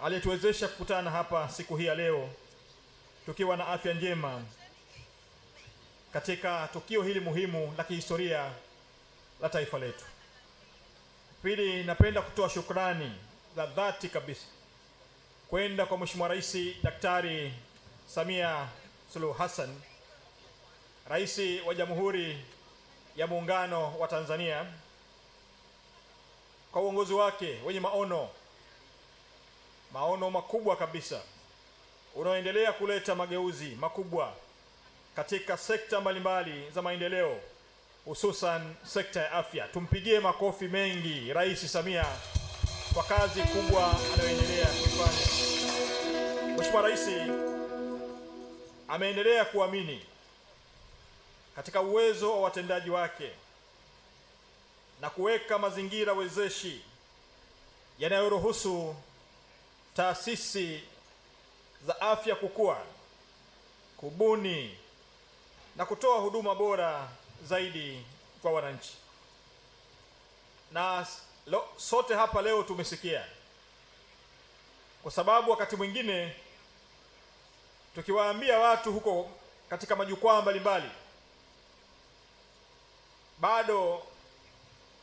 aliyetuwezesha kukutana hapa siku hii ya leo tukiwa na afya njema katika tukio hili muhimu la kihistoria la taifa letu. Pili, napenda kutoa shukrani za dhati kabisa kwenda kwa Mheshimiwa Rais Daktari Samia Suluhu Hassan, Rais wa Jamhuri ya Muungano wa Tanzania, kwa uongozi wake wenye maono makubwa kabisa unaoendelea kuleta mageuzi makubwa katika sekta mbalimbali za maendeleo, hususan sekta ya afya. Tumpigie makofi mengi Rais Samia kwa kazi kubwa anayoendelea kuifanya. Mheshimiwa Rais ameendelea kuamini katika uwezo wa watendaji wake na kuweka mazingira wezeshi yanayoruhusu taasisi za afya kukua, kubuni na kutoa huduma bora zaidi kwa wananchi. Na sote hapa leo tumesikia, kwa sababu wakati mwingine tukiwaambia watu huko katika majukwaa mbalimbali, bado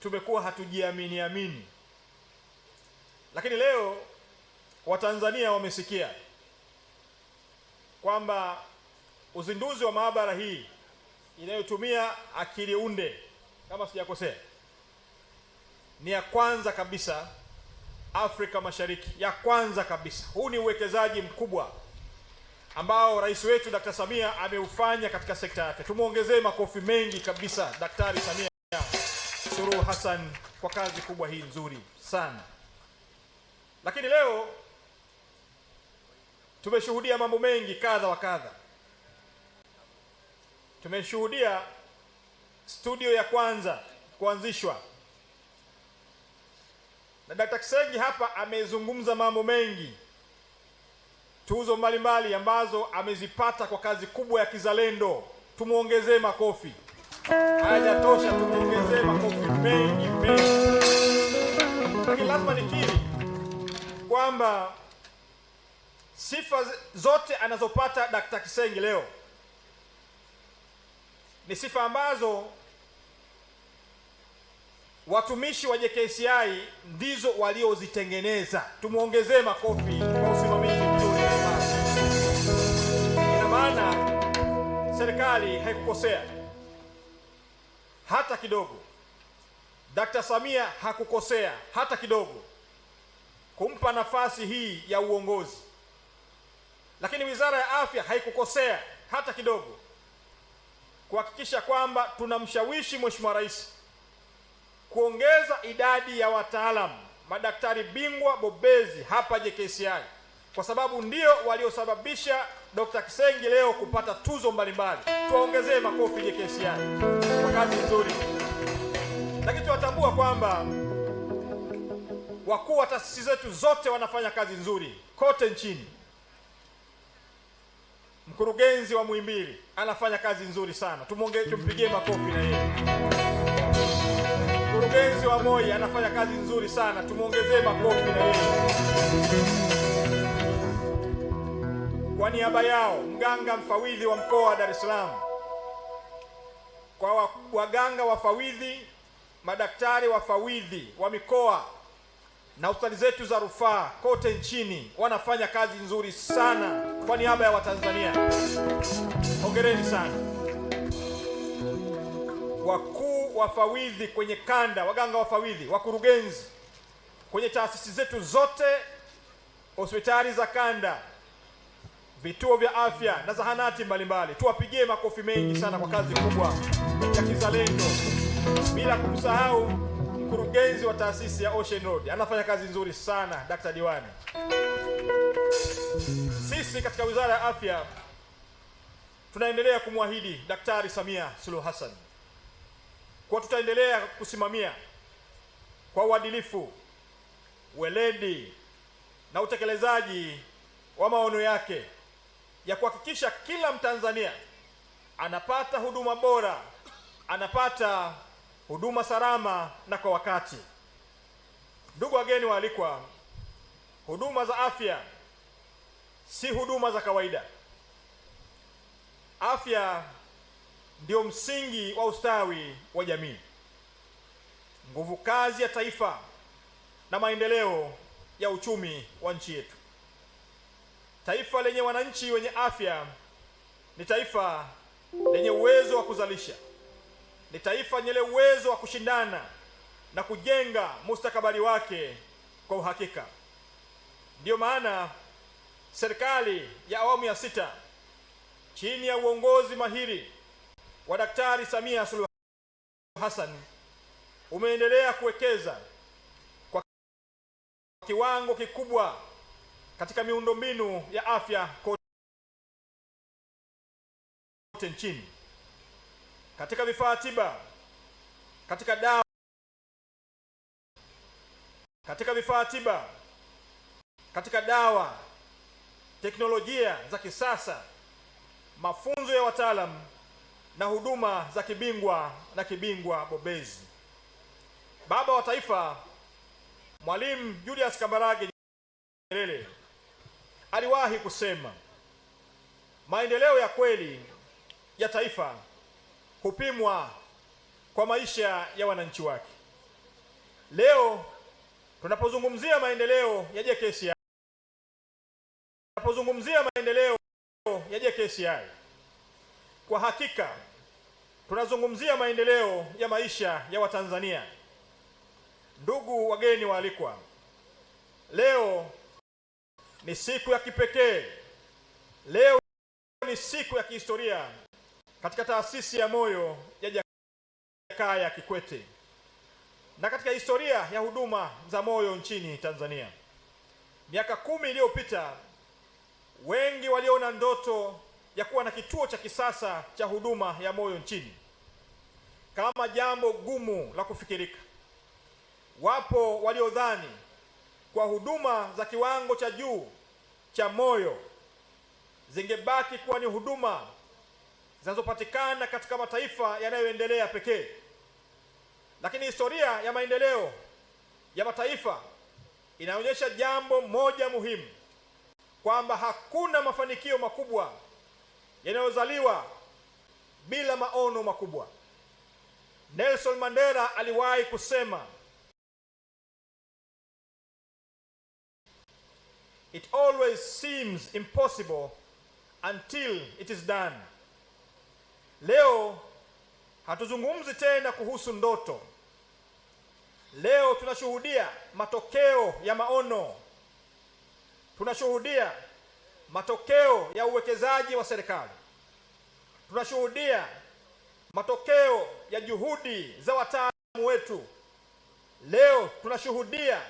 tumekuwa hatujiamini. Lakini leo Watanzania wamesikia kwamba uzinduzi wa maabara hii inayotumia akili unde, kama sijakosea, ni ya kwanza kabisa Afrika Mashariki, ya kwanza kabisa. Huu ni uwekezaji mkubwa ambao rais wetu Dr. Samia ameufanya katika sekta ya afya. Tumuongezee makofi mengi kabisa Daktari Samia Suluhu Hassan kwa kazi kubwa hii nzuri sana. Lakini leo tumeshuhudia mambo mengi kadha wa kadha. Tumeshuhudia studio ya kwanza kuanzishwa, na Dr. Kisengi hapa amezungumza mambo mengi, tuzo mbalimbali ambazo amezipata kwa kazi kubwa ya kizalendo. Tumuongezee makofi. Hayajatosha, tumuongezee makofi mengi. Lakini lazima nikiri kwamba sifa zote anazopata Dr. Kisengi leo ni sifa ambazo watumishi wa JKCI ndizo waliozitengeneza. Tumuongezee makofi kwa usimamizi mzuri. Ina maana serikali haikukosea hata kidogo. Dr. Samia hakukosea hata kidogo kumpa nafasi hii ya uongozi. Lakini Wizara ya Afya haikukosea hata kidogo kuhakikisha kwamba tunamshawishi Mheshimiwa Rais kuongeza idadi ya wataalamu, madaktari bingwa bobezi hapa JKCI, kwa sababu ndio waliosababisha Dr. Kisengi leo kupata tuzo mbalimbali. Tuwaongezee makofi JKCI kwa kazi nzuri. Lakini tunatambua kwamba wakuu wa taasisi zetu zote wanafanya kazi nzuri kote nchini. Mkurugenzi wa Muhimbili anafanya kazi nzuri sana, tumpigie makofi na yeye. Mkurugenzi wa Moi anafanya kazi nzuri sana, tumuongezee makofi na yeye. Kwa niaba yao, mganga mfawidhi wa mkoa wa Dar es Salaam, kwa waganga wafawidhi, madaktari wafawidhi wa mikoa na hospitali zetu za rufaa kote nchini wanafanya kazi nzuri sana kwa niaba ya Watanzania. Hongereni sana. Wakuu wafawidhi kwenye kanda, waganga wafawidhi, wakurugenzi kwenye taasisi zetu zote, hospitali za kanda, vituo vya afya na zahanati mbalimbali, tuwapigie makofi mengi sana kwa kazi kubwa ya kizalendo. Bila kumsahau mkurugenzi wa taasisi ya Ocean Road anafanya kazi nzuri sana, Dr. Diwani. Sisi katika Wizara ya Afya tunaendelea kumwahidi Daktari Samia Suluhu Hassan kwa tutaendelea kusimamia kwa uadilifu, weledi na utekelezaji wa maono yake ya kuhakikisha kila Mtanzania anapata huduma bora, anapata huduma salama na kwa wakati. Ndugu wageni waalikwa, Huduma za afya si huduma za kawaida. Afya ndio msingi wa ustawi wa jamii, nguvu kazi ya taifa na maendeleo ya uchumi wa nchi yetu. Taifa lenye wananchi wenye afya ni taifa lenye uwezo wa kuzalisha, ni taifa lenye uwezo wa kushindana na kujenga mustakabali wake kwa uhakika. Ndiyo maana serikali ya awamu ya 6 chini ya uongozi mahiri wa Daktari Samia Suluhu Hassan umeendelea kuwekeza kwa kiwango kikubwa katika miundombinu ya afya kote nchini, katika vifaa tiba, katika dawa, teknolojia za kisasa, mafunzo ya wataalamu na huduma za kibingwa bobezi. Baba wa Taifa Mwalimu Julius Kambarage Nyerere aliwahi kusema, maendeleo ya kweli ya taifa hupimwa kwa maisha ya wananchi wake. Leo tunapozungumzia maendeleo ya JKCI, kwa hakika tunazungumzia maendeleo ya maisha ya Watanzania. Ndugu wageni waalikwa, leo ni siku ya kipekee. Leo ni siku ya kihistoria katika taasisi ya moyo ya Jakaya Kikwete na katika historia ya huduma za moyo nchini Tanzania. Miaka 10 iliyopita, wengi waliona ndoto ya kuwa na kituo cha kisasa cha huduma ya moyo nchini kama jambo gumu la kufikirika. Wapo waliodhani kwa huduma za kiwango cha juu cha moyo zingebaki kuwa ni huduma zinazopatikana katika mataifa yanayoendelea pekee. Lakini historia ya maendeleo ya mataifa inaonyesha jambo moja muhimu, kwamba hakuna mafanikio makubwa yanayozaliwa bila maono makubwa. Nelson Mandela aliwahi kusema, it always seems impossible until it is done. Leo hatuzungumzi tena kuhusu ndoto. Leo tunashuhudia matokeo ya maono. Tunashuhudia matokeo ya uwekezaji wa serikali. Tunashuhudia matokeo ya juhudi za wataalamu wetu. Leo tunashuhudia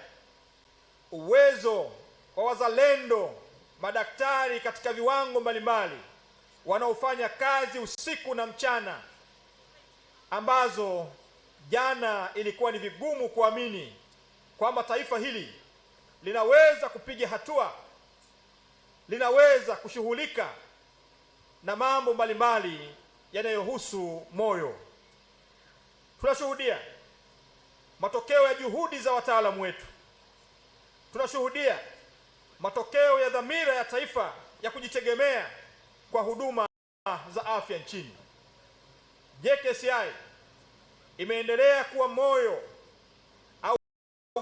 uwezo wa wazalendo, madaktari katika viwango mbalimbali wanaofanya kazi usiku na mchana, ambazo jana ilikuwa ni vigumu kuamini kwamba taifa hili linaweza kupiga hatua, linaweza kushughulika na mambo mbalimbali yanayohusu moyo. Tunashuhudia matokeo ya juhudi za wataalamu wetu. Tunashuhudia matokeo ya dhamira ya taifa ya kujitegemea kwa huduma za afya nchini. JKCI imeendelea kuwa moyo au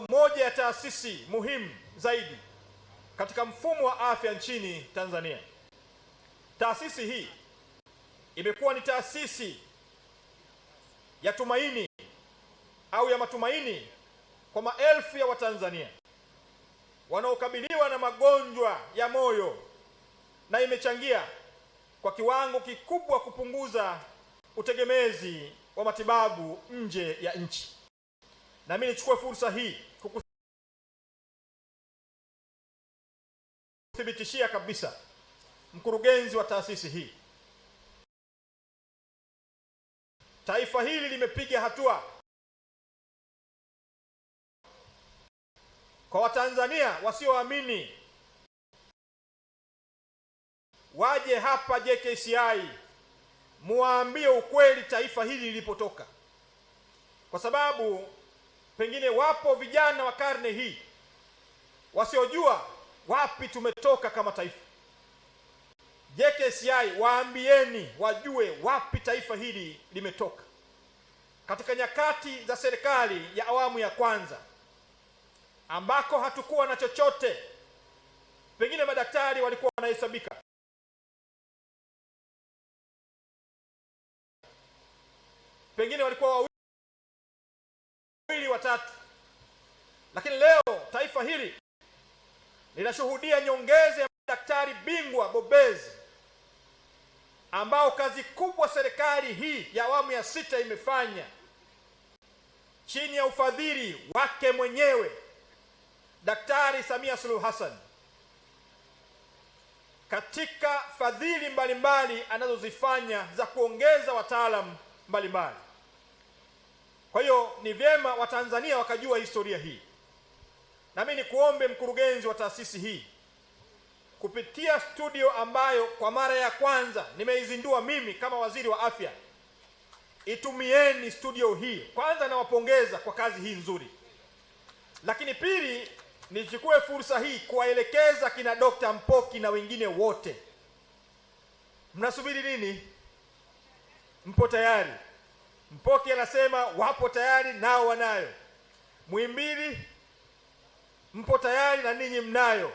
moja ya taasisi muhimu zaidi katika mfumo wa afya nchini Tanzania. Taasisi hii imekuwa ni taasisi ya tumaini au ya matumaini kwa maelfu ya Watanzania wanaokabiliwa na magonjwa ya moyo, na imechangia kwa kiwango kikubwa kupunguza utegemezi wa matibabu nje ya nchi. Na mimi nichukue fursa hii kukuthibitishia kabisa, mkurugenzi wa taasisi hii, taifa hili limepiga hatua. Kwa Watanzania wasioamini, waje hapa JKCI, muambie ukweli taifa hili lilipotoka, kwa sababu pengine wapo vijana wa karne hii wasiojua wapi tumetoka kama taifa. JKCI waambieni wajue wapi taifa hili limetoka. Katika nyakati za serikali ya awamu ya kwanza ambako hatukuwa na chochote, pengine madaktari walikuwa wanahesabika, pengine walikuwa wawili watatu, lakini leo taifa hili linashuhudia nyongeza ya madaktari bingwa bobezi ambao kazi kubwa serikali hii ya awamu ya 6 imefanya chini ya ufadhili wake mwenyewe Daktari Samia Suluhu Hassan, katika fadhili mbalimbali anazozifanya za kuongeza wataalamu mbalimbali. Kwa hiyo ni vyema Watanzania wakajua historia hii. Na mimi nikuombe mkurugenzi wa taasisi hii, kupitia studio ambayo kwa mara ya kwanza nimeizindua mimi kama waziri wa afya, itumieni studio hii. Kwanza nawapongeza kwa kazi hii nzuri, lakini pili nichukue fursa hii kuwaelekeza kina Dr. Mpoki na wengine wote, mnasubiri nini? Mpo tayari? Mpoki anasema wapo tayari, nao wanayo. Muhimbili mpo tayari na ninyi mnayo.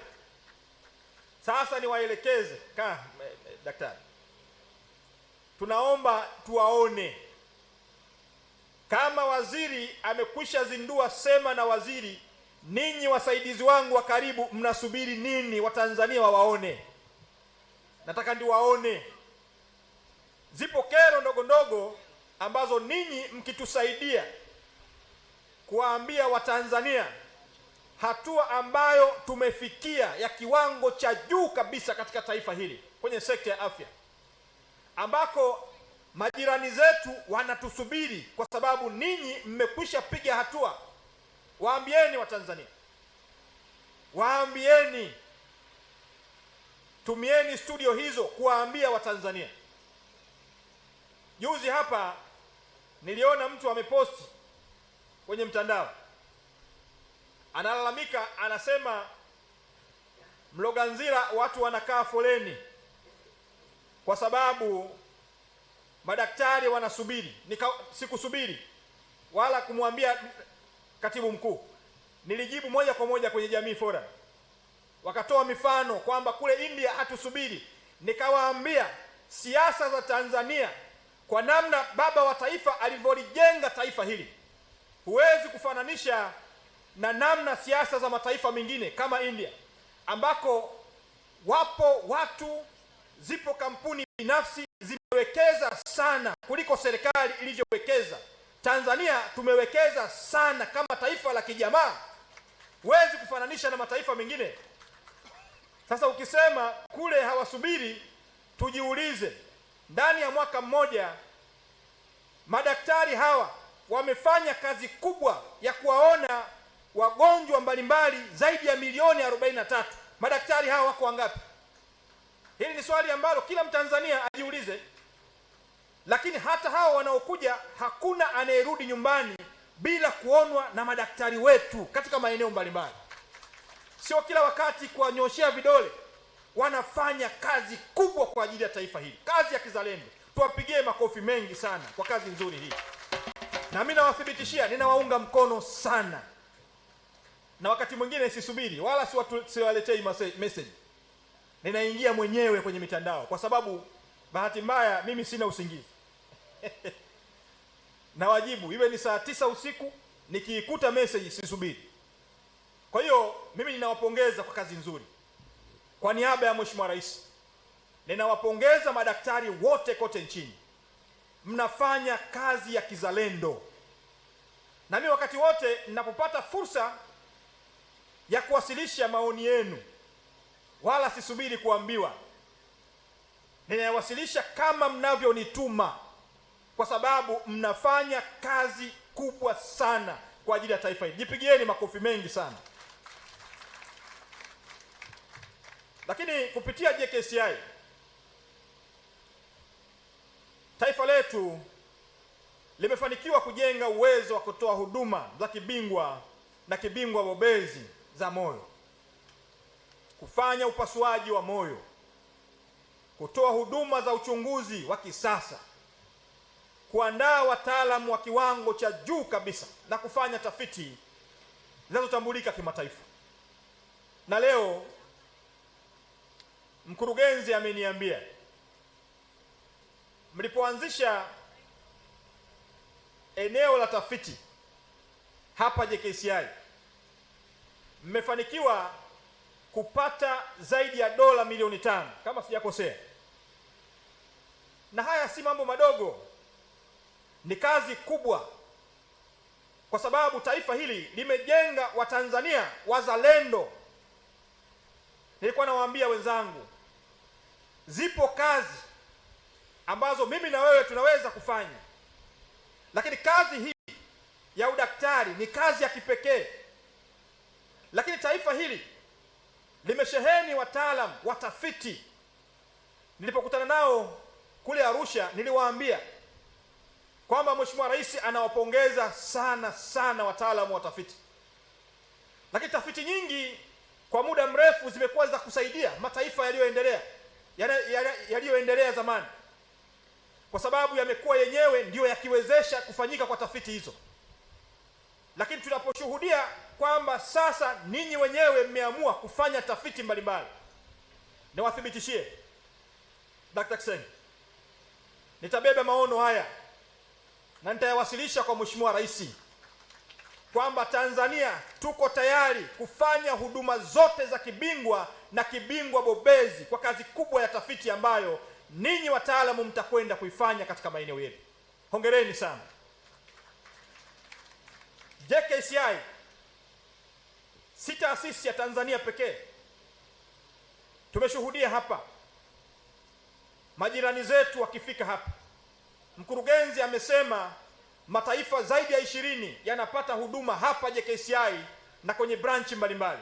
Sasa niwaelekeze daktari, tunaomba tuwaone. Kama waziri amekwisha zindua sema na waziri, ninyi wasaidizi wangu wa karibu mnasubiri nini? Watanzania wawaone. Nataka ndiwaone. Zipo kero ndogo ndogo ambazo ninyi mkitusaidia kuwaambia Watanzania hatua ambayo tumefikia ya kiwango cha juu kabisa katika taifa hili kwenye sekta ya afya, ambako majirani zetu wanatusubiri kwa sababu ninyi mmekwisha piga hatua. Waambieni Watanzania, waambieni, tumieni studio hizo kuwaambia Watanzania. Juzi hapa niliona mtu ameposti kwenye mtandao, analalamika, anasema Mloganzila watu wanakaa foleni kwa sababu madaktari wanasubiri. Sikusubiri wala kumwambia katibu mkuu, nilijibu moja kwa moja kwenye Jamii Forum. Wakatoa mifano kwamba kule India hatusubiri. Nikawaambia siasa za Tanzania, kwa namna baba wa taifa alivyolijenga taifa hili, huwezi kufananisha na namna siasa za mataifa mengine kama India, ambako wapo watu, zipo kampuni binafsi zimewekeza sana kuliko serikali ilivyowekeza. Tanzania tumewekeza sana kama taifa la kijamaa, huwezi kufananisha na mataifa mengine. Sasa ukisema kule hawasubiri, tujiulize, ndani ya mwaka mmoja madaktari hawa wamefanya kazi kubwa ya kuwaona wagonjwa mbalimbali zaidi ya milioni 43. Madaktari hawa wako wangapi? Hili ni swali ambalo kila Mtanzania ajiulize. Lakini hata hawa wanaokuja, hakuna anayerudi nyumbani bila kuonwa na madaktari wetu katika maeneo mbalimbali. Sio kila wakati kuwanyoshea vidole. Wanafanya kazi kubwa kwa ajili ya taifa hili, kazi ya kizalendo. Tuwapigie makofi mengi sana kwa kazi nzuri hii. Na mimi nawathibitishia, ninawaunga mkono sana. Na wakati mwingine sisubiri wala siwaletei message. Ninaingia mwenyewe kwenye mitandao, kwa sababu bahati mbaya mimi sina usingizi. Na wajibu iwe ni saa 9 usiku, nikiikuta message sisubiri. Kwa hiyo mimi ninawapongeza kwa kazi nzuri. Kwa niaba ya Mheshimiwa Rais, ninawapongeza madaktari wote kote nchini. Mnafanya kazi ya kizalendo. Na mimi wakati wote ninapopata fursa ya kuwasilisha maoni yenu, wala sisubiri kuambiwa, ninawasilisha kama mnavyonituma, kwa sababu mnafanya kazi kubwa sana kwa ajili ya taifa hili. Jipigieni makofi mengi sana. Lakini kupitia JKCI taifa letu limefanikiwa kujenga uwezo wa kutoa huduma za kibingwa na kibingwa bobezi za moyo. kufanya upasuaji wa moyo, kutoa huduma za uchunguzi wa kisasa, kuandaa wataalamu wa kiwango cha juu kabisa na kufanya tafiti zinazotambulika kimataifa. Na leo mkurugenzi ameniambia mlipoanzisha eneo la tafiti hapa JKCI mmefanikiwa kupata zaidi ya dola milioni 5 kama sijakosea. Na haya si mambo madogo, ni kazi kubwa, kwa sababu taifa hili limejenga Watanzania wazalendo. Nilikuwa nawaambia wenzangu, zipo kazi ambazo mimi na wewe tunaweza kufanya, lakini kazi hii ya udaktari ni kazi ya kipekee. Lakini taifa hili limesheheni wataalamu, watafiti. Nilipokutana nao kule Arusha, niliwaambia kwamba Mheshimiwa Rais anawapongeza sana sana wataalamu watafiti. Lakini tafiti nyingi kwa muda mrefu zimekuwa za kusaidia mataifa yaliyoendelea zamani, kwa sababu yamekuwa yenyewe ndiyo yakiwezesha kufanyika kwa tafiti hizo. Lakini tunaposhuhudia kwamba sasa ninyi wenyewe mmeamua kufanya tafiti mbalimbali, niwathibitishie Dr. Kisenge, nitabeba maono haya na nitayawasilisha kwa Mheshimiwa Rais kwamba Tanzania tuko tayari kufanya huduma zote za kibingwa na kibingwa bobezi kwa kazi kubwa ya tafiti ambayo ninyi wataalamu mtakwenda kuifanya katika maeneo yetu. Hongereni sana. JKCI si taasisi ya Tanzania pekee. Tumeshuhudia hapa majirani zetu wakifika hapa. Mkurugenzi amesema mataifa zaidi ya 20 yanapata huduma hapa JKCI na kwenye branchi mbalimbali.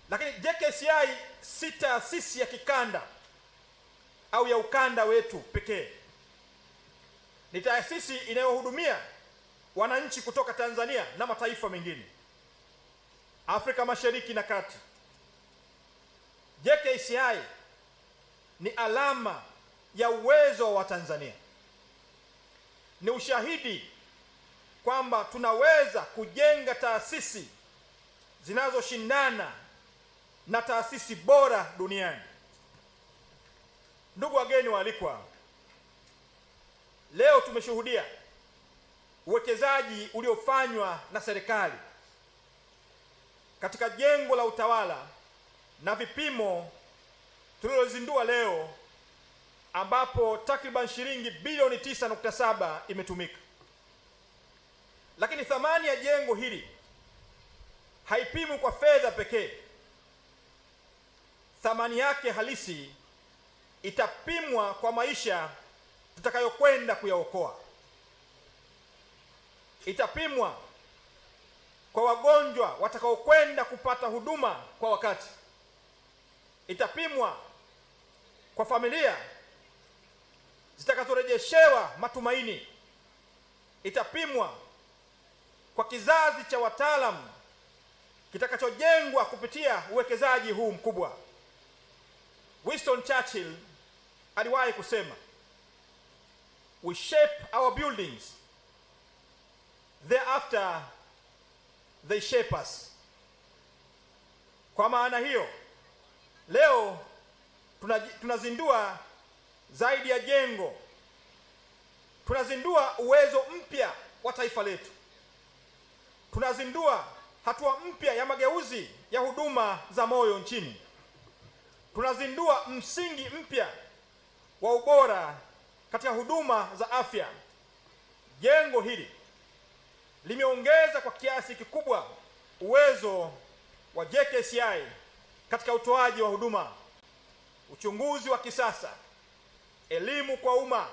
Lakini JKCI si taasisi ya kikanda au ya ukanda wetu pekee. Ni taasisi inayohudumia wananchi kutoka Tanzania na mataifa mengine, Afrika Mashariki na Kati. JKCI ni alama ya uwezo wa Tanzania. Ni ushahidi kwamba tunaweza kujenga taasisi zinazoshindana na taasisi bora duniani. Ndugu wageni waalikwa, leo tumeshuhudia uwekezaji uliofanywa na serikali katika jengo la utawala na vipimo tulilozindua leo, ambapo takriban shilingi bilioni 9.7 imetumika. Lakini thamani ya jengo hili haipimwi kwa fedha pekee. Thamani yake halisi itapimwa kwa maisha tutakayokwenda kuyaokoa. Itapimwa kwa wagonjwa watakaokwenda kupata huduma kwa wakati. Itapimwa kwa familia zitakazorejeshewa matumaini. Itapimwa kwa kizazi cha wataalamu kitakachojengwa kupitia uwekezaji huu mkubwa. Winston Churchill aliwahi kusema, we shape our buildings, thereafter they shape us. Kwa maana hiyo, leo tunazindua zaidi ya jengo. Tunazindua uwezo mpya wa taifa letu. Tunazindua hatua mpya ya mageuzi ya huduma za moyo nchini. Tunazindua msingi mpya wa ubora katika huduma za afya. Jengo hili limeongeza kwa kiasi kikubwa uwezo wa JKCI katika utoaji wa huduma, uchunguzi wa kisasa, elimu kwa umma,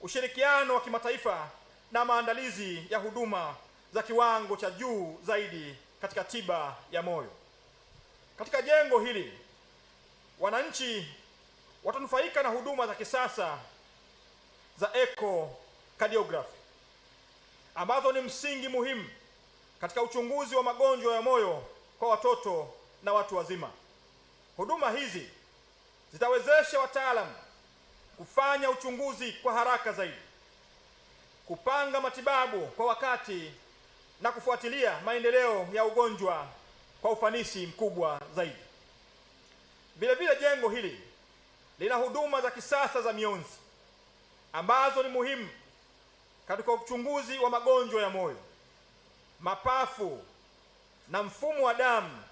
ushirikiano wa kimataifa na maandalizi ya huduma za kiwango cha juu zaidi katika tiba ya moyo. Katika jengo hili wananchi watanufaika na huduma za kisasa za echocardiography ambazo ni msingi muhimu katika uchunguzi wa magonjwa ya moyo kwa watoto na watu wazima. Huduma hizi zitawezesha wataalamu kufanya uchunguzi kwa haraka zaidi, kupanga matibabu kwa wakati na kufuatilia maendeleo ya ugonjwa kwa ufanisi mkubwa zaidi. Vile vile jengo hili lina huduma za kisasa za mionzi ambazo ni muhimu katika uchunguzi wa magonjwa ya moyo, mapafu na mfumo wa damu,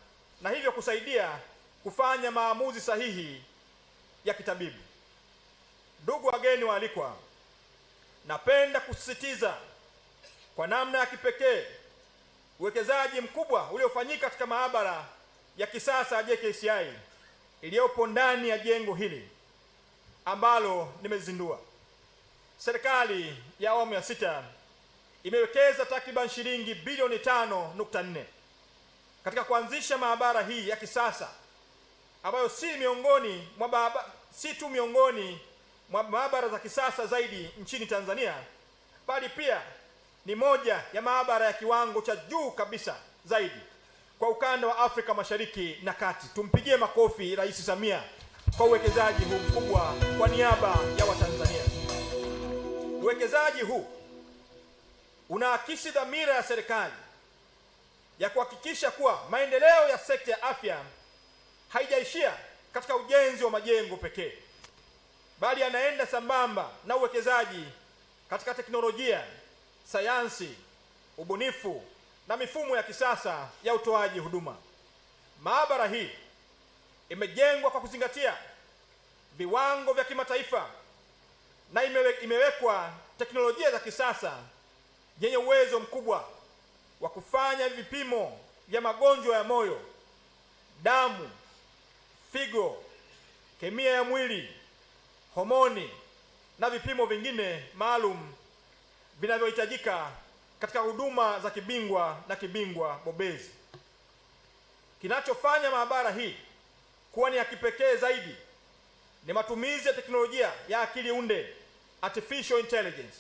na hivyo kusaidia kufanya maamuzi sahihi ya kitabibu. Ndugu wageni waalikwa, napenda kusisitiza kwa namna ya kipekee uwekezaji mkubwa uliofanyika katika maabara ya kisasa ya JKCI iliyopo ndani ya jengo hili ambalo nimezindua. Serikali ya awamu ya 6 imewekeza takriban shilingi bilioni 5.4 katika kuanzisha maabara hii ya kisasa ambayo si tu miongoni mwa maabara za kisasa zaidi nchini Tanzania, bali pia ni moja ya maabara ya kiwango cha juu kabisa zaidi kwa ukanda wa Afrika Mashariki na Kati. Tumpigie makofi Rais Samia kwa uwekezaji huu mkubwa kwa niaba ya Watanzania. Uwekezaji huu unaakisi dhamira ya serikali ya kuhakikisha kuwa maendeleo ya sekta ya afya haijaishia katika ujenzi wa majengo pekee, bali yanaenda sambamba na uwekezaji katika teknolojia, sayansi, ubunifu na mifumo ya kisasa ya utoaji huduma. Maabara hii imejengwa kwa kuzingatia viwango vya kimataifa na imewekwa teknolojia za kisasa yenye uwezo mkubwa wa kufanya vipimo vya magonjwa ya moyo, damu, figo, kemia ya mwili, homoni na vipimo vingine maalum vinavyohitajika katika huduma za kibingwa na kibingwa bobezi. Kinachofanya maabara hii kuwa ni ya kipekee zaidi ni matumizi ya teknolojia ya akili unde, artificial intelligence,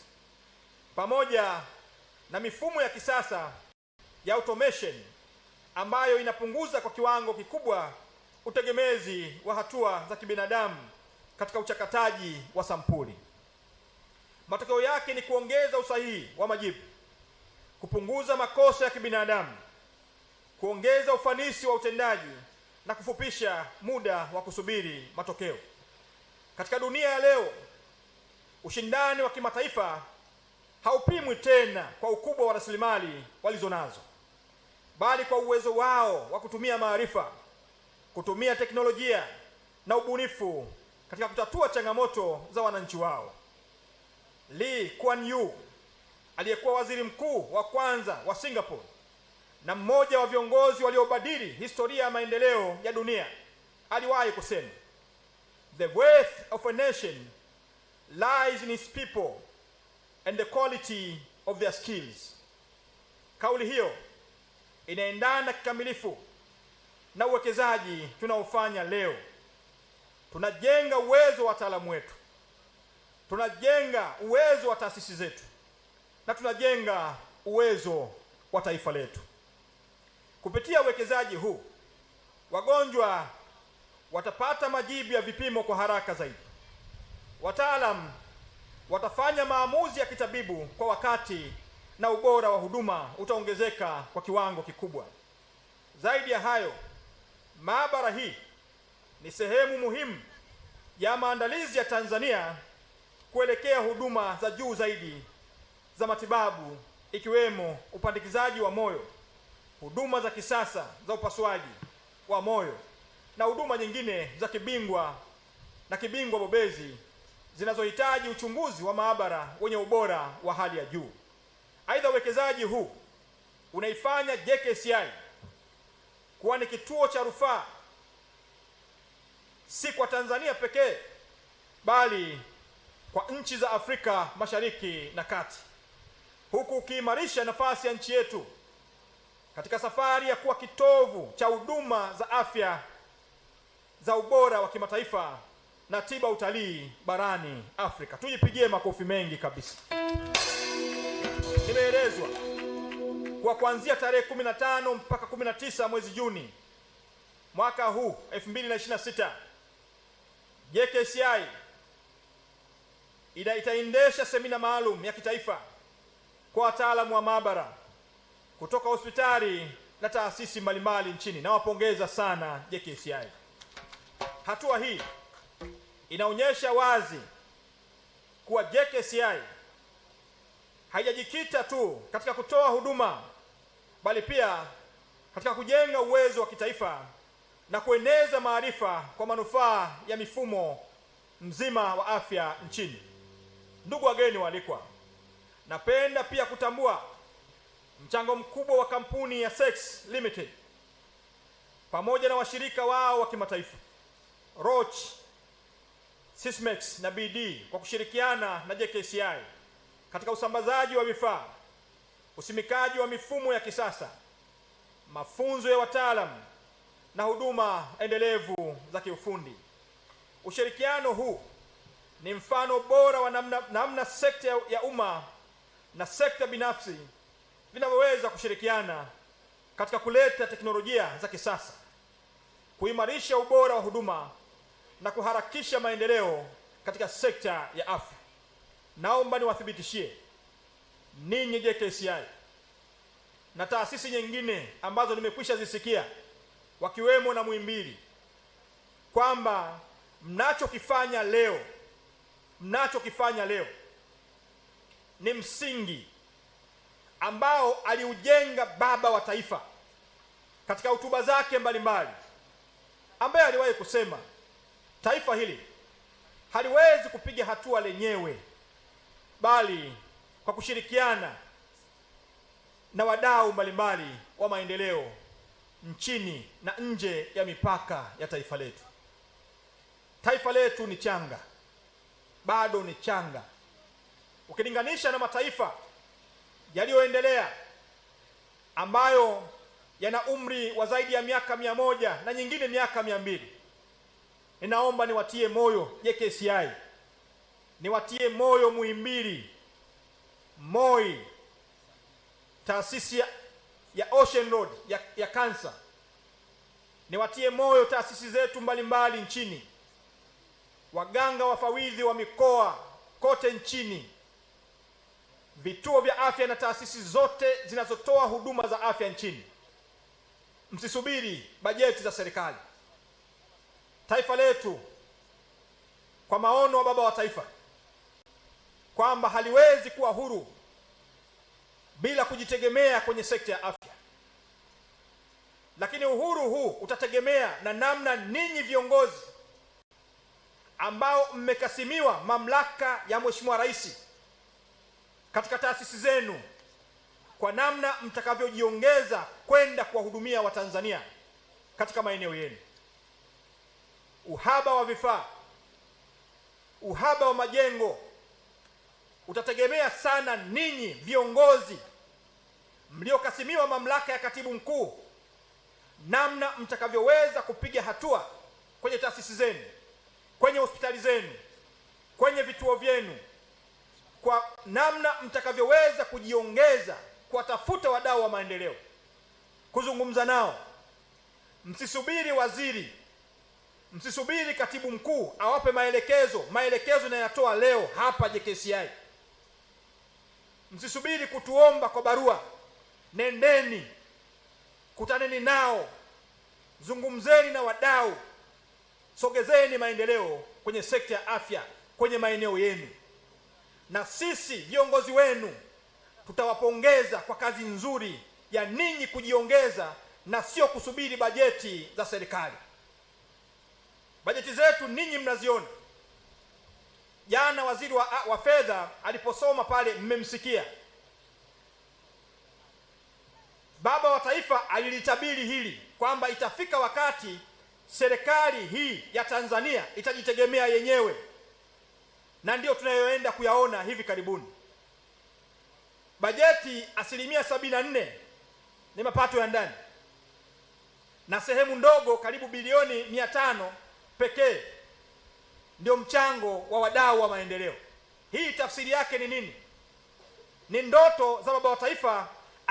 pamoja na mifumo ya kisasa ya automation ambayo inapunguza kwa kiwango kikubwa utegemezi wa hatua za kibinadamu katika uchakataji wa sampuli. Matokeo yake ni kuongeza usahihi wa majibu, kupunguza makosa ya kibinadamu, kuongeza ufanisi wa utendaji na kufupisha muda wa kusubiri matokeo. Katika dunia ya leo, ushindani wa kimataifa haupimwi tena kwa ukubwa wa rasilimali walizonazo, bali kwa uwezo wao wa kutumia maarifa, kutumia teknolojia na ubunifu katika kutatua changamoto za wananchi wao. Lee Kuan Yew, aliyekuwa waziri mkuu wa kwanza wa Singapore na mmoja wa viongozi waliobadili historia ya maendeleo ya dunia, aliwahi kusema, "The worth of a nation lies in its people and the quality of their skills." Kauli hiyo inaendana kikamilifu na uwekezaji tunaofanya leo. Tunajenga uwezo wa wataalamu wetu, tunajenga uwezo wa taasisi zetu, na tunajenga uwezo wa taifa letu. Kupitia uwekezaji huu, wagonjwa watapata majibu ya vipimo kwa haraka zaidi. Wataalamu watafanya maamuzi ya kitabibu kwa wakati na ubora wa huduma utaongezeka kwa kiwango kikubwa. Zaidi ya hayo, maabara hii ni sehemu muhimu ya maandalizi ya Tanzania kuelekea huduma za juu zaidi za matibabu, ikiwemo upandikizaji wa moyo, huduma za kisasa za upasuaji wa moyo na huduma nyingine za kibingwa na kibingwa bobezi zinazohitaji uchunguzi wa maabara wenye ubora wa hali ya juu. Aidha, uwekezaji huu unaifanya JKCI kuwa ni kituo cha rufaa si kwa Tanzania pekee, bali kwa nchi za Afrika Mashariki na Kati, huku ukiimarisha nafasi ya nchi yetu katika safari ya kuwa kitovu cha huduma za afya za ubora wa kimataifa na tiba utalii barani Afrika. Tujipigie makofi mengi kabisa. Nimeelezwa kwa kuanzia tarehe 15 mpaka 19 mwezi Juni mwaka huu 2026, JKCI itaendesha semina maalum ya kitaifa kwa wataalamu wa maabara kutoka hospitali na taasisi mbalimbali nchini. Nawapongeza sana JKCI. Hatua hii inaonyesha wazi kuwa JKCI haijajikita tu katika kutoa huduma, bali pia katika kujenga uwezo wa kitaifa na kueneza maarifa kwa manufaa ya mifumo mzima wa afya nchini. Ndugu wageni waalikwa, napenda pia kutambua mchango mkubwa wa kampuni ya SEX Limited pamoja na washirika wao wa kimataifa Roche, Sysmex na BD kwa kushirikiana na JKCI katika usambazaji wa vifaa, usimikaji wa mifumo ya kisasa, mafunzo ya wataalamu na huduma endelevu za kiufundi. Ushirikiano huu ni mfano bora wa namna sekta ya umma na sekta binafsi vinavyoweza kushirikiana katika kuleta teknolojia za kisasa, kuimarisha ubora wa huduma na kuharakisha maendeleo katika sekta ya afya. Naomba niwathibitishie ninyi JKCI na taasisi nyingine ambazo nimekwisha zisikia wakiwemo na Muhimbili kwamba mnachokifanya leo ni msingi ambao aliujenga baba wa taifa katika hotuba zake mbalimbali, ambaye aliwahi kusema taifa hili haliwezi kupiga hatua lenyewe, bali kwa kushirikiana na wadau mbalimbali wa maendeleo nchini na nje ya mipaka ya taifa letu. Taifa letu ni changa, bado ni changa ukilinganisha na mataifa yaliyoendelea ambayo yana umri wa zaidi ya miaka 100 na nyingine miaka 200. Ninaomba niwatie moyo JKCI, niwatie moyo Muhimbili, MOI, taasisi ya Ocean Road ya kansa, niwatie moyo taasisi zetu mbalimbali nchini, waganga wafawidhi wa mikoa kote nchini, vituo vya afya na taasisi zote zinazotoa huduma za afya nchini. Msisubiri bajeti za serikali. Taifa letu, kwa maono wa baba wa taifa kwamba haliwezi kuwa huru bila kujitegemea kwenye sekta ya afya, lakini uhuru huu utategemea na namna ninyi viongozi ambao mmekasimiwa mamlaka ya Mheshimiwa Rais katika taasisi zenu, kwa namna mtakavyojiongeza kwenda kuwahudumia Watanzania katika maeneo yenu. Uhaba wa vifaa, uhaba wa majengo utategemea sana ninyi viongozi mliokasimiwa mamlaka ya katibu mkuu, namna mtakavyoweza kupiga hatua kwenye taasisi zenu, kwenye hospitali zenu, kwenye vituo vyenu, kwa namna mtakavyoweza kujiongeza, kuwatafuta wadau wa maendeleo, kuzungumza nao. Msisubiri waziri, msisubiri katibu mkuu awape maelekezo nayatoa leo hapa JKCI. Msisubiri kutuomba kwa barua. Nendeni, kutaneni nao, zungumzeni na wadau, sogezeni maendeleo kwenye sekta ya afya kwenye maeneo yenu, na sisi viongozi wenu tutawapongeza kwa kazi nzuri ya ninyi kujiongeza na sio kusubiri bajeti za serikali. Bajeti zetu ninyi mnaziona. Jana waziri wa fedha aliposoma pale, mmemsikia. Baba wa taifa alilitabiri hili kwamba itafika wakati serikali hii ya Tanzania itajitegemea yenyewe, na ndio tunayoenda kuyaona hivi karibuni. Bajeti 74% ni mapato ya ndani, na sehemu ndogo karibu bilioni 500 pekee ndio mchango wa wadau wa maendeleo. Hii tafsiri yake ni nini? Ni ndoto za baba wa taifa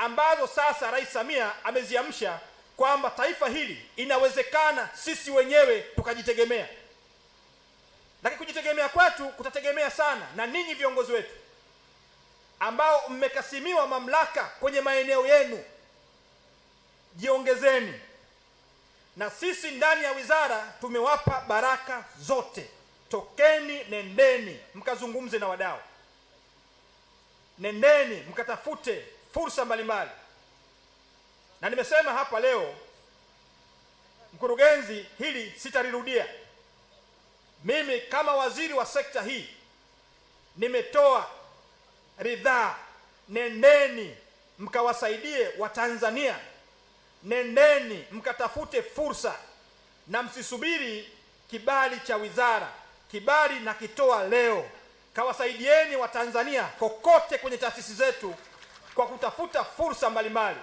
ambazo sasa Rais Samia ameziamsha kwamba taifa hili inawezekana sisi wenyewe tukajitegemea. Lakini kujitegemea kwetu kutategemea sana na ninyi viongozi wetu ambao mmekasimiwa mamlaka kwenye maeneo yenu. Jiongezeni. Na sisi ndani ya wizara tumewapa baraka zote. Tokeni, nendeni mkazungumze na wadau, nendeni mkatafute fursa mbalimbali. Na nimesema hapa leo, mkurugenzi, hili sitalirudia. Mimi kama waziri wa sekta hii nimetoa ridhaa. Nendeni mkawasaidie Watanzania, nendeni mkatafute fursa, na msisubiri kibali cha wizara. Kibali na kitoa leo. Kawasaidieni Watanzania kokote kwenye taasisi zetu kwa kutafuta fursa mbalimbali.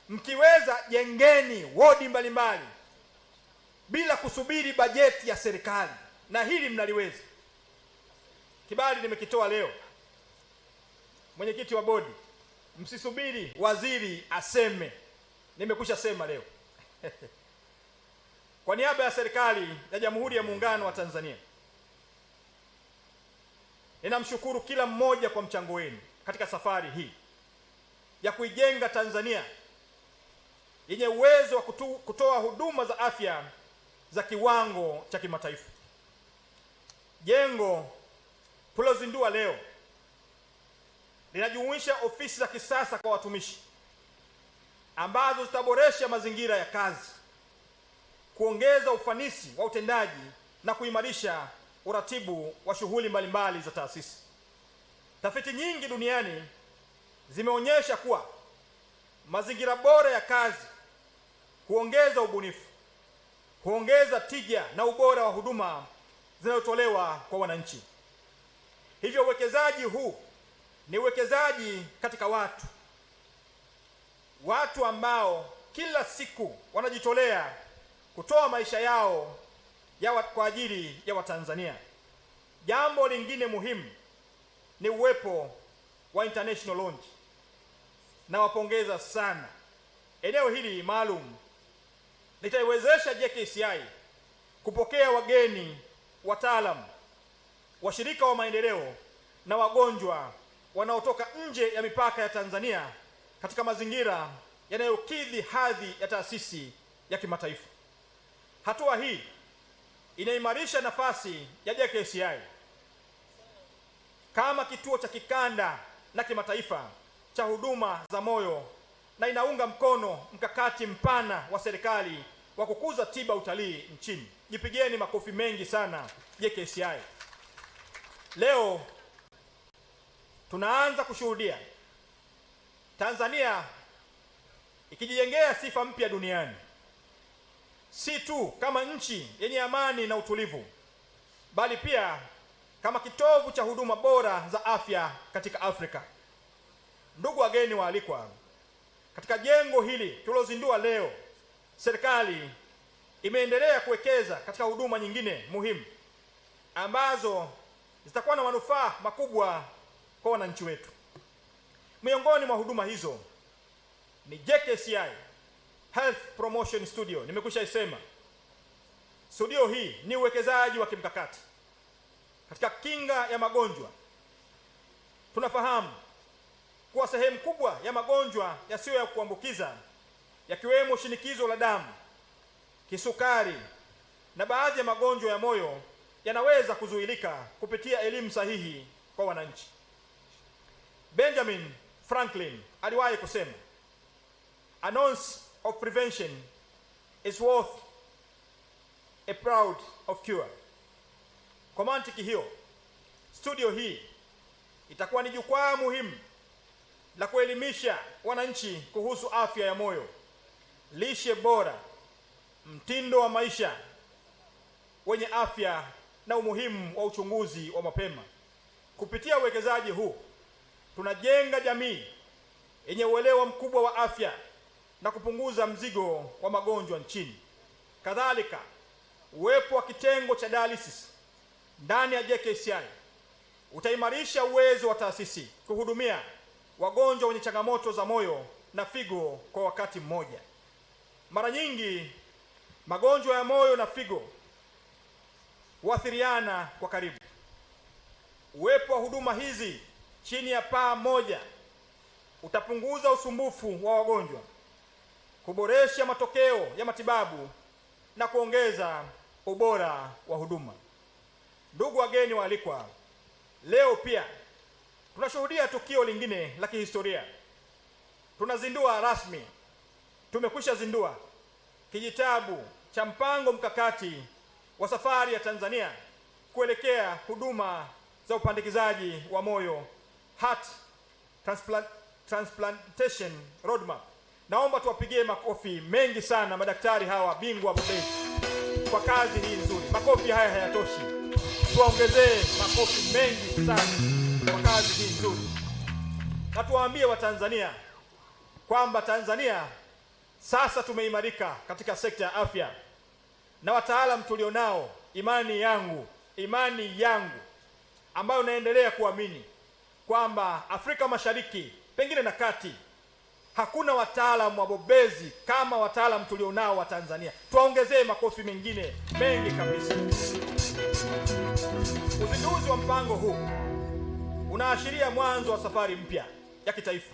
Mkiweza, jengeni wodi mbalimbali bila kusubiri bajeti ya serikali, na hili mnaliweza. Kibali nimekitoa leo. Mwenyekiti wa bodi, msisubiri waziri aseme, nimekusha sema leo. Kwa niaba ya serikali ya Jamhuri ya Muungano wa Tanzania, ninamshukuru kila mmoja kwa mchango wenu katika safari hii ya kuijenga Tanzania yenye uwezo wa kutoa huduma za afya za kiwango cha kimataifa. Jengo tulozindua leo linajumuisha ofisi za kisasa kwa watumishi ambazo zitaboresha mazingira ya kazi, kuongeza ufanisi wa utendaji na kuimarisha uratibu wa shughuli mbalimbali za taasisi. Tafiti nyingi duniani zimeonyesha kuwa mazingira bora ya kazi huongeza ubunifu, huongeza tija na ubora wa huduma zinazotolewa kwa wananchi. Hivyo uwekezaji huu ni uwekezaji katika watu ambao kila siku wanajitolea kutoa maisha yao kwa ajili ya Watanzania. Jambo lingine muhimu ni uwepo wa international lounge. Nawapongeza sana. Eneo hili maalum litaiwezesha JKCI kupokea wageni, wataalamu, washirika wa maendeleo na wagonjwa wanaotoka nje ya mipaka ya Tanzania katika mazingira yanayokidhi hadhi ya taasisi ya kimataifa. Hatua hii inaimarisha nafasi ya JKCI kama kituo cha kikanda na kimataifa cha huduma za moyo, na inaunga mkono mkakati mpana wa serikali wa kukuza tiba utalii nchini. Jipigeni makofi mengi sana JKCI. Leo tunaanza kushuhudia Tanzania ikijijengea sifa mpya duniani, si tu kama nchi yenye amani na utulivu, bali pia kama kitovu cha huduma bora za afya katika Afrika. Ndugu wageni waalikwa, katika jengo hili tulozindua leo, serikali imeendelea kuwekeza katika huduma nyingine muhimu ambazo zitakuwa na manufaa makubwa kwa wananchi wetu. Miongoni mwa huduma hizo ni JKCI Health Promotion Studio. Nimekwisha isema, studio hii ni uwekezaji wa kimkakati katika kinga ya magonjwa. Tunafahamu kuwa sehemu kubwa ya magonjwa yasiyo ya kuambukiza, yakiwemo shinikizo la damu, kisukari na baadhi ya magonjwa ya moyo, yanaweza kuzuilika kupitia elimu sahihi kwa wananchi. Benjamin Franklin aliwahi kusema, an ounce of prevention is worth a pound of cure. Kwa mantiki hiyo, studio hii itakuwa ni jukwaa muhimu la kuelimisha wananchi kuhusu afya ya moyo, lishe bora, mtindo wa maisha wenye afya na umuhimu wa uchunguzi wa mapema. Kupitia uwekezaji huu, tunajenga jamii yenye uelewa mkubwa wa afya na kupunguza mzigo wa magonjwa nchini. Kadhalika, uwepo wa kitengo cha dialysis ndani ya JKCI utaimarisha uwezo wa taasisi kuhudumia wagonjwa wenye changamoto za moyo na figo kwa wakati mmoja. Mara nyingi magonjwa ya moyo na figo huathiriana kwa karibu. Uwepo wa huduma hizi chini ya paa moja utapunguza usumbufu wa wagonjwa, kuboresha matokeo ya matibabu na kuongeza ubora wa huduma. Ndugu wageni waalikwa, leo pia tunashuhudia tukio lingine la kihistoria. Tunazindua rasmi, tumekwisha zindua kijitabu cha mpango mkakati wa safari ya Tanzania kuelekea huduma za upandikizaji wa moyo, heart transplantation roadmap. Naomba tuwapigie makofi mengi sana madaktari hawa bingwa bobezi kwa kazi hii nzuri. Makofi haya hayatoshi, tuwaongezee makofi mengi sana kwa kazi hii nzuri, na tuwaambie Watanzania kwamba Tanzania sasa tumeimarika katika sekta ya afya, na wataalamu tulionao, imani yangu ambayo naendelea kuamini kwamba Afrika Mashariki pengine na Kati hakuna wataalamu wabobezi kama wataalamu tulionao wa Tanzania. Tuwaongezee makofi mengine mengi kabisa. Uzinduzi wa mpango huu unaashiria mwanzo wa safari mpya ya kitaifa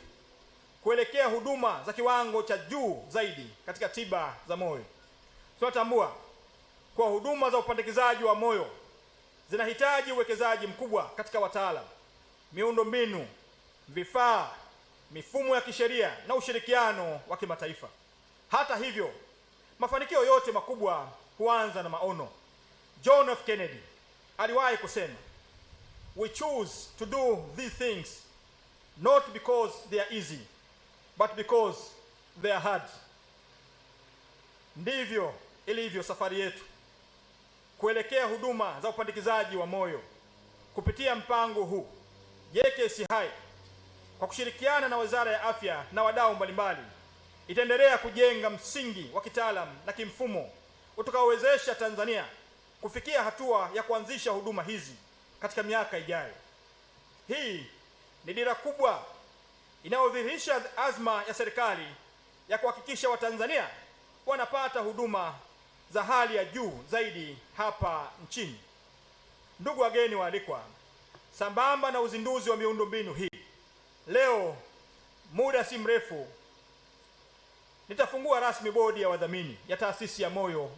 kuelekea huduma za kiwango cha juu zaidi katika tiba za moyo. Tunatambua kwa huduma za upandikizaji wa moyo zinahitaji uwekezaji mkubwa katika wataalamu, miundombinu, vifaa, mifumo ya kisheria na ushirikiano wa kimataifa. Hata hivyo, mafanikio yote makubwa huanza na maono. John F. Kennedy aliwahi kusema, "We choose to do these things not because they are easy, but because they are hard." Ndivyo ilivyo safari yetu kuelekea huduma za upandikizaji wa moyo. Kupitia mpango huu, JKCI kwa kushirikiana na Wizara ya Afya na wadau mbalimbali itaendelea kujenga msingi wa kitaalamu na kimfumo utakaowezesha Tanzania kufikia hatua ya kuanzisha huduma hizi katika miaka ijayo. Hii ni dira kubwa inayodhihirisha azma ya serikali ya kuhakikisha Watanzania wanapata huduma za hali ya juu zaidi hapa nchini. Ndugu wageni waalikwa, sambamba na uzinduzi wa miundombinu hii, leo muda si mrefu nitafungua rasmi bodi ya wadhamini ya Taasisi ya Moyo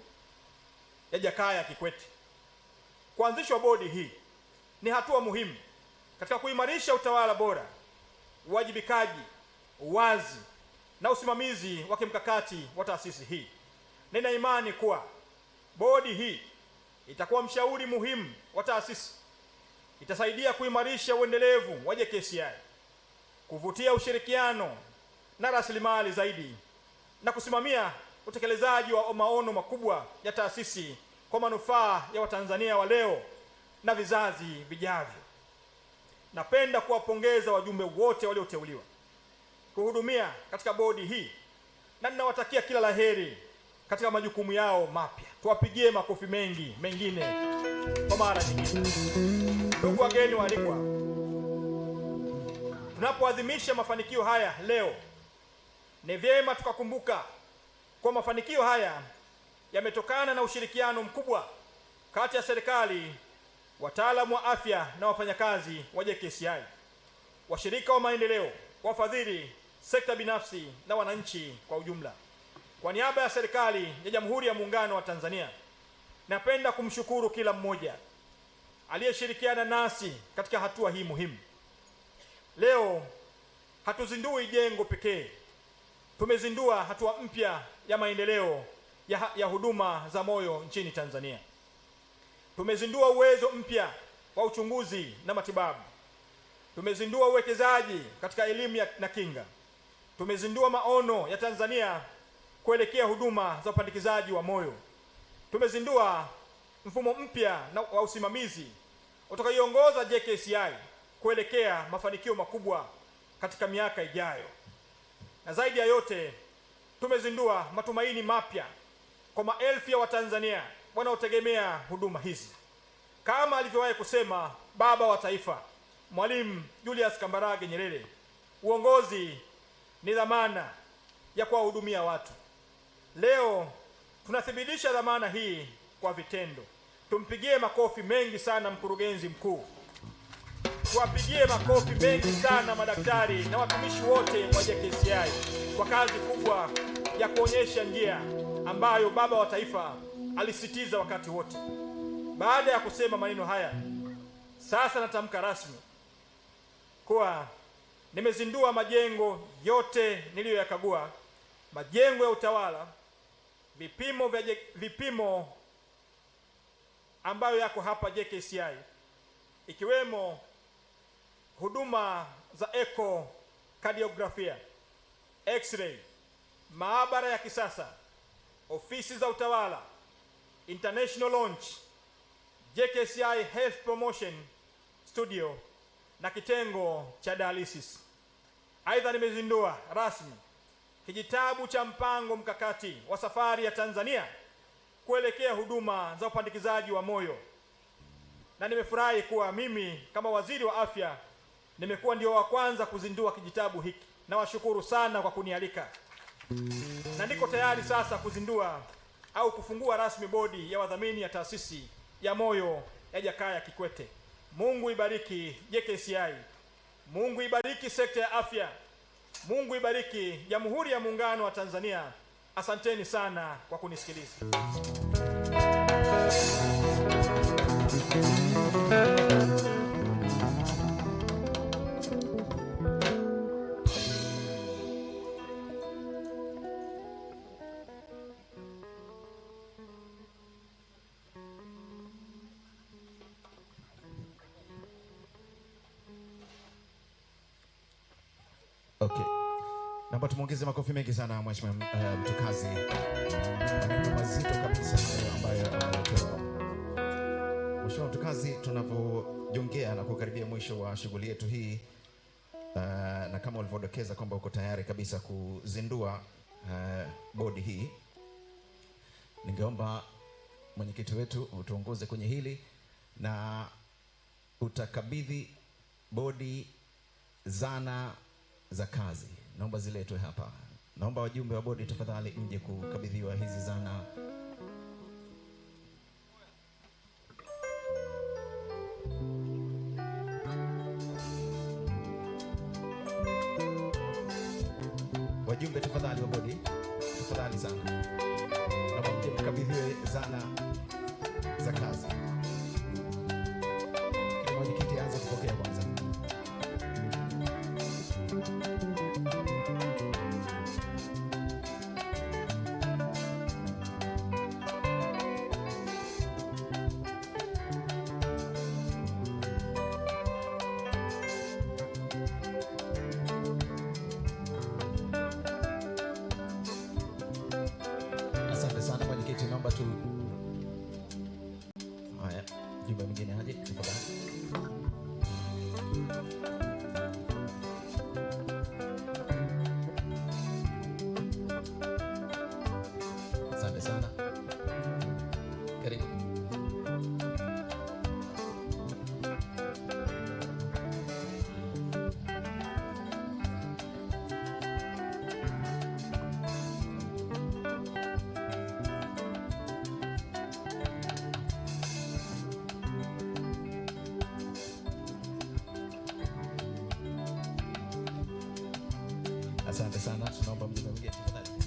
ya Jakaya Kikwete. Kuanzishwa bodi hii ni hatua muhimu katika kuimarisha utawala bora, uwajibikaji, uwazi na usimamizi wa kimkakati wa taasisi hii. Nina imani kuwa bodi hii itakuwa mshauri muhimu wa taasisi, itasaidia kuimarisha uendelevu wa JKCI, kuvutia ushirikiano na rasilimali zaidi, na kusimamia utekelezaji wa maono makubwa ya taasisi kwa manufaa ya Watanzania wa leo na vizazi vijavyo. Napenda kuwapongeza wajumbe wote walioteuliwa kuhudumia katika bodi hii, na ninawatakia kila laheri katika majukumu yao mapya. Tuwapigie makofi mengine kwa mara nyingine. Ndugu wageni waalikwa, tunapoadhimisha mafanikio haya leo, ni vyema tukakumbuka kwa mafanikio haya yametokana na ushirikiano mkubwa kati ya serikali, wataalamu wa afya na wafanyakazi wa JKCI, washirika wa maendeleo, wafadhili, sekta binafsi na wananchi kwa ujumla. Kwa niaba ya serikali ya Jamhuri ya Muungano wa Tanzania, napenda kumshukuru kila mmoja aliyeshirikiana nasi katika hatua hii muhimu. Leo hatuzindui jengo pekee, tumezindua hatua mpya ya maendeleo ya huduma za moyo nchini Tanzania. Tumezindua uwezo mpya wa uchunguzi na matibabu. Tumezindua uwekezaji katika elimu na kinga. Tumezindua maono ya Tanzania kuelekea huduma za upandikizaji wa moyo. Tumezindua mfumo mpya wa usimamizi utakaoiongoza JKCI kuelekea mafanikio makubwa katika miaka ijayo. Na zaidi ya yote, tumezindua matumaini mapya kwa maelfu ya Watanzania wanaotegemea huduma hizi. Kama alivyowahi kusema baba wa taifa, Mwalimu Julius Kambarage Nyerere, Uongozi ni dhamana ya kuwahudumia watu. Leo tunathibitisha dhamana hii kwa vitendo. Tumpigie makofi mengi sana mkurugenzi mkuu. Tuwapigie makofi mengi sana madaktari na watumishi wote wa JKCI kwa kazi kubwa ya kuonyesha njia ambayo baba wa taifa alisitiza wakati wote. Baada ya kusema maneno haya, sasa natamka rasmi kuwa nimezindua majengo yote niliyoyakagua, majengo ya utawala, vipimo ambayo yako hapa JKCI, ikiwemo huduma za echocardiografia, x-ray, maabara ya kisasa, ofisi za utawala, international launch, JKCI Health Promotion Studio na kitengo cha dialysis. Aidha, nimezindua rasmi kijitabu cha mpango mkakati wa safari ya Tanzania kuelekea huduma za upandikizaji wa moyo, na nimefurahi kuwa mimi kama waziri wa afya nimekuwa ndio wa kwanza kuzindua kijitabu hiki. Nawashukuru sana kwa kunialika, na niko tayari sasa kuzindua au kufungua rasmi bodi ya wadhamini ya taasisi ya moyo ya Jakaya Kikwete. Mungu ibariki JKCI, Mungu ibariki sekta ya afya, Mungu ibariki Jamhuri ya Muungano wa Tanzania. Asanteni sana kwa kunisikiliza. Okay. Naomba tumuongeze makofi mengi sana Mheshimiwa Mtukazi. Maneno mazito kabisa hayo ambayo ametoa. Mheshimiwa Mtukazi, tunapojongea na kukaribia mwisho wa shughuli yetu hii, na kama ulivyodokeza kwamba uko tayari kabisa kuzindua bodi hii, ningeomba mwenyekiti wetu utuongoze kwenye hili na utakabidhi bodi zana za kazi. Naomba ziletwe hapa. Naomba wajumbe wa bodi tafadhali mje kukabidhiwa hizi zana. Wajumbe tafadhali wa bodi, tafadhali sana. Naomba mje mkabidhiwe zana za kazi. Kila mwenyekiti aanze kupokea kwanza. Asante sana mwenyekiti, naomba tu haya, jumbe mwingine aje tafadhali. Asante sana. Karibu. Asante sana. Tunaomba mjumbe mwingine tafadhali.